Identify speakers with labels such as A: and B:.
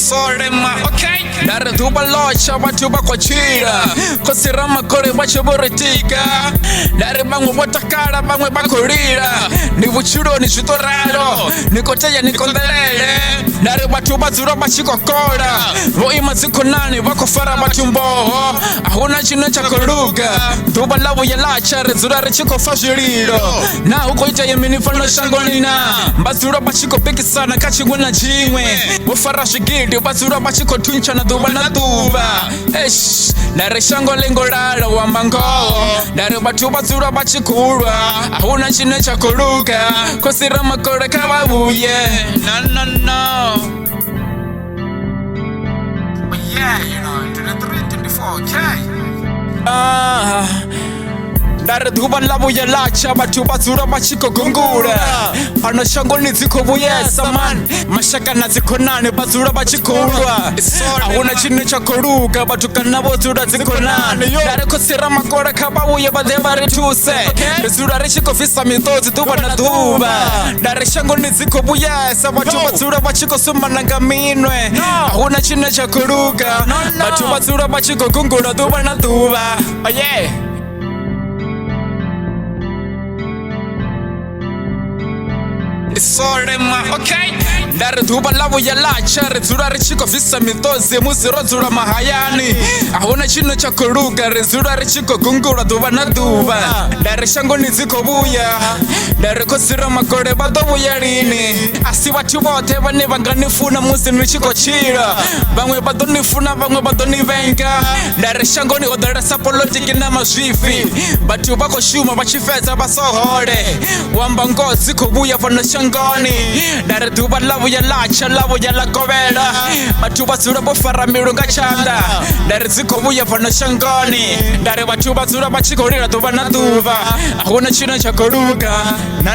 A: Isolema, okay? Dari Duvha Lo vhathu vha khou tshila khosi ramakole vha tshi vho ri tika dari vhaṅwe vho takala vhaṅwe vha khou lila ndi vhutshiloni zwi to ralo ni khou tea ni konḓelele dari vhathu vha dzula vha tshi khou kola vho ima dzikhonani vha khou fara vhathu mboho ahuna tshine tsha khou luga ḓuvha ḽa vhuya ḽa tsha ri dzula ri tshi khou fa zwililo na hu khou itea mini fano shangoni na vha dzula vha tshi khou pikisana kha tshiṅwe na tshiṅwe vho fara zwigidi vha dzula vha tshi khou thuntshana ḓuvha na ḓuvha eish dari shango lengo lala u amba ngoho dari vhathu vha dzula vha tshi khou lwa ahuna tshine tsha khou luga khosi ramakole kha vha vhuye no but yeah, you know, 23, 24, okay? Dari Duvha ḽa vhuya ḽa tsha vhathu vha dzula vha tshi khou gungula fhano shangoni dzi khou vhuyesa man mashaka na dzikhonani vha dzula vha tshi khou lwa ahuna tshine tsha khou luga vhatukana vho dzula dzikhonani dari khosi ramakole kha vha vhuye vha ḓe vha ri thuse ri dzula ri tshi khou bvisa miṱodzi ḓuvha na ḓuvha dari shangoni dzi khou vhuyesa vhathu vha dzula vha tshi khou sumbana nga minwe ahuna tshine tsha khou luga vhathu vha dzula vha tshi khou gungula ḓuvha na ḓuvha oh yeah. Isolema, okay? Dari Duvha ḽa vhuya ḽa tsha ri dzula ri tshi khou bvisa miṱodzi musi ro dzula mahayani ahuna tshine tsha khou luga ri dzula ri tshi khou gungula ḓuvha na ḓuvha dari shangoni dzi khou vhuya dari khosi ramakole vha ḓo vhuya lini a si vhathu vhoṱhe vhane vha nga ni funa musi ni tshi khou tshila vhaṅwe vha ḓo ni funa vhaṅwe vha ḓo ni vhenga dari shangoni ho ḓalesa polotiki na mazwifhi vhathu vha khou shuma vha tshi fhedza vha sohole u amba ngoho dzi khou vhuya fhano shangoni dari Duvha ḽa vhuya ḽa tsha ḽa vhuya ḽa kovhela vhathu vha dzula vho fara milu nga tshanḓa dari dzi khou vhuya fhano shangoni dari vhathu vha dzula vha tshi khou lila ḓuvha na ḓuvha ahuna tshine tsha khou luga na